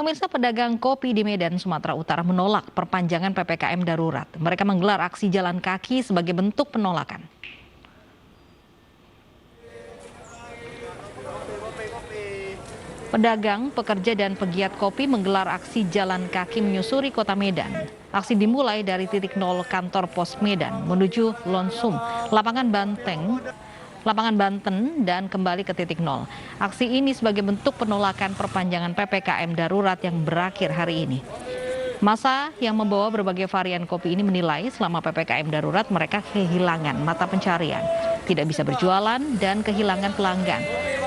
Pemirsa, pedagang kopi di Medan, Sumatera Utara menolak perpanjangan PPKM darurat. Mereka menggelar aksi jalan kaki sebagai bentuk penolakan. Pedagang, pekerja, dan pegiat kopi menggelar aksi jalan kaki menyusuri kota Medan. Aksi dimulai dari titik nol kantor pos Medan menuju Lonsum, Lapangan Banten, dan kembali ke titik nol. Aksi ini sebagai bentuk penolakan perpanjangan PPKM darurat yang berakhir hari ini. Massa yang membawa berbagai varian kopi ini menilai selama PPKM darurat mereka kehilangan mata pencarian, tidak bisa berjualan, dan kehilangan pelanggan.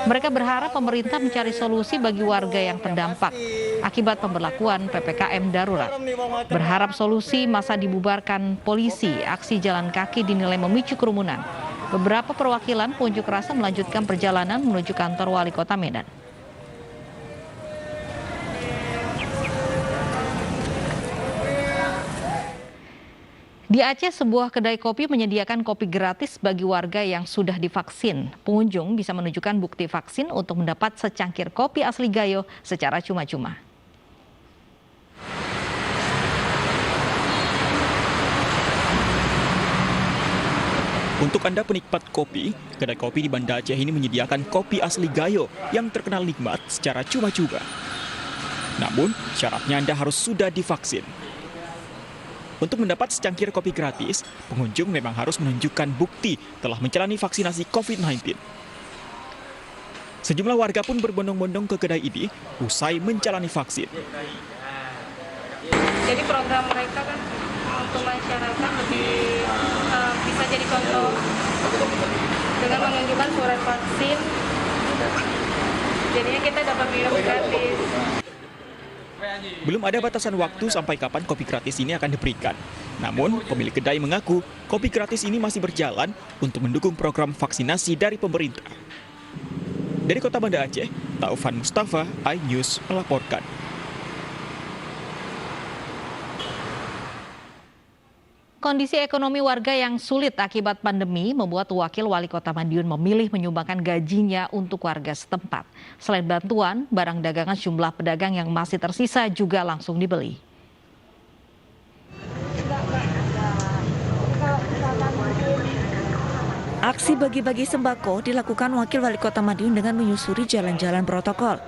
Mereka berharap pemerintah mencari solusi bagi warga yang terdampak akibat pemberlakuan PPKM darurat. Berharap solusi masa dibubarkan polisi, aksi jalan kaki dinilai memicu kerumunan. Beberapa perwakilan pengunjuk rasa melanjutkan perjalanan menuju kantor wali kota Medan. Di Aceh, sebuah kedai kopi menyediakan kopi gratis bagi warga yang sudah divaksin. Pengunjung bisa menunjukkan bukti vaksin untuk mendapat secangkir kopi asli Gayo secara cuma-cuma. Untuk Anda penikmat kopi, kedai kopi di Banda Aceh ini menyediakan kopi asli Gayo yang terkenal nikmat secara cuma-cuma. Namun, syaratnya Anda harus sudah divaksin. Untuk mendapat secangkir kopi gratis, pengunjung memang harus menunjukkan bukti telah menjalani vaksinasi COVID-19. Sejumlah warga pun berbondong-bondong ke kedai ini usai menjalani vaksin. Jadi program mereka kan untuk masyarakat lebih bisa jadi contoh dengan menunjukkan surat vaksin. Jadinya kita dapat minum gratis. Belum ada batasan waktu sampai kapan kopi gratis ini akan diberikan. Namun, pemilik kedai mengaku kopi gratis ini masih berjalan untuk mendukung program vaksinasi dari pemerintah. Dari Kota Banda Aceh, Taufan Mustafa, iNews melaporkan. Kondisi ekonomi warga yang sulit akibat pandemi membuat Wakil Wali Kota Madiun memilih menyumbangkan gajinya untuk warga setempat. Selain bantuan, barang dagangan jumlah pedagang yang masih tersisa juga langsung dibeli. Aksi bagi-bagi sembako dilakukan Wakil Wali Kota Madiun dengan menyusuri jalan-jalan protokol.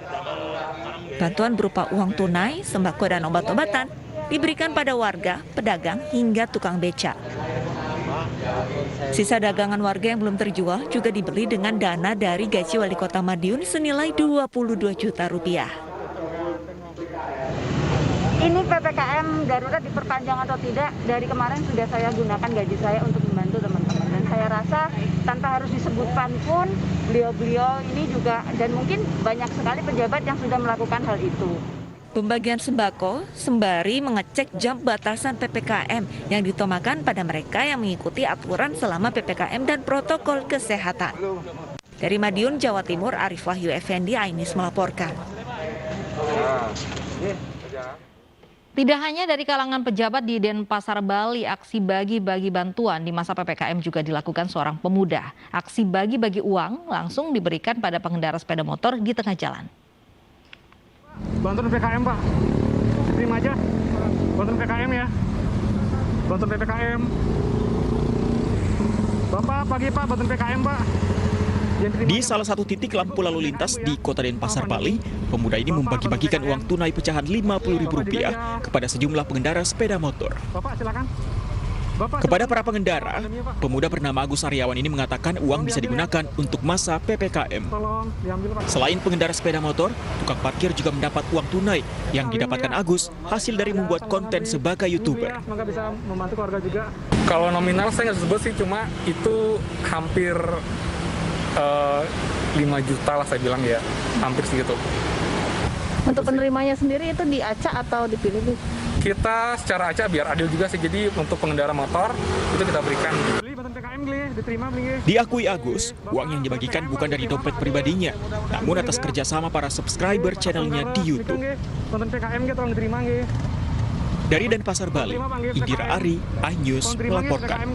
Bantuan berupa uang tunai, sembako, dan obat-obatan diberikan pada warga, pedagang, hingga tukang beca. Sisa dagangan warga yang belum terjual juga dibeli dengan dana dari gaji Wali Kota Madiun senilai 22 juta rupiah. Ini PPKM darurat diperpanjang atau tidak, dari kemarin sudah saya gunakan gaji saya untuk membantu teman-teman. Dan saya rasa tanpa harus disebutkan pun, beliau-beliau ini juga, dan mungkin banyak sekali pejabat yang sudah melakukan hal itu. Pembagian sembako sembari mengecek jam batasan PPKM yang diutamakan pada mereka yang mengikuti aturan selama PPKM dan protokol kesehatan. Dari Madiun, Jawa Timur, Arif Wahyu Effendi, iNews melaporkan. Tidak hanya dari kalangan pejabat di Denpasar, Bali, aksi bagi-bagi bantuan di masa PPKM juga dilakukan seorang pemuda. Aksi bagi-bagi uang langsung diberikan pada pengendara sepeda motor di tengah jalan. Bantuan PPKM, Pak. Terima aja. Bantuan PPKM ya. Bantuan PPKM. Bapak, pagi Pak, bantuan PPKM, Pak. Di salah satu titik lampu lalu lintas di Kota Denpasar, Bali, pemuda ini membagi-bagikan uang tunai pecahan Rp50.000 kepada sejumlah pengendara sepeda motor. Bapak, silakan. Kepada para pengendara, pemuda bernama Agus Aryawan ini mengatakan uang bisa digunakan untuk masa PPKM. Selain pengendara sepeda motor, tukang parkir juga mendapat uang tunai yang didapatkan Agus hasil dari membuat konten sebagai YouTuber. Semoga bisa membantu keluarga juga. Kalau nominal saya nggak sebut sih, cuma itu hampir 5 juta lah saya bilang ya, hampir segitu. Untuk penerimanya sendiri itu diacak atau dipilih? Kita secara acak biar adil juga sih, jadi untuk pengendara motor itu kita berikan. Diakui Agus, uang yang dibagikan bukan dari dompet pribadinya, namun atas kerjasama para subscriber channelnya di YouTube. Dari Denpasar, Bali, Indira Ari, iNews melaporkan.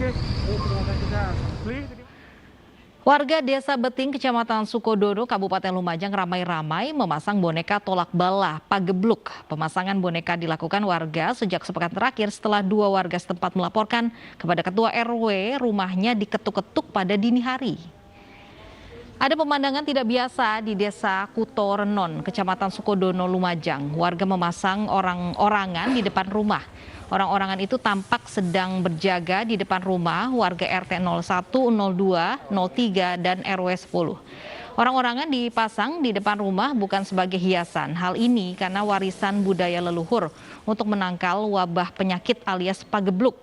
Warga Desa Beting, Kecamatan Sukodono, Kabupaten Lumajang ramai-ramai memasang boneka tolak bala pagebluk. Pemasangan boneka dilakukan warga sejak sepekan terakhir setelah 2 warga setempat melaporkan kepada Ketua RW rumahnya diketuk-ketuk pada dini hari. Ada pemandangan tidak biasa di Desa Kutorenon, Kecamatan Sukodono, Lumajang. Warga memasang orang-orangan di depan rumah. Orang-orangan itu tampak sedang berjaga di depan rumah warga RT 01, 02, 03, dan RW 10. Orang-orangan dipasang di depan rumah bukan sebagai hiasan. Hal ini karena warisan budaya leluhur untuk menangkal wabah penyakit alias pagebluk,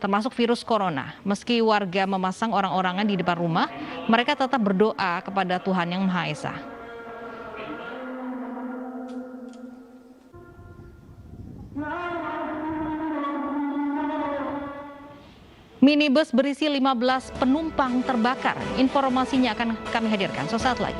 termasuk virus corona. Meski warga memasang orang-orangan di depan rumah, mereka tetap berdoa kepada Tuhan Yang Maha Esa. Minibus berisi 15 penumpang terbakar. Informasinya akan kami hadirkan sesaat lagi.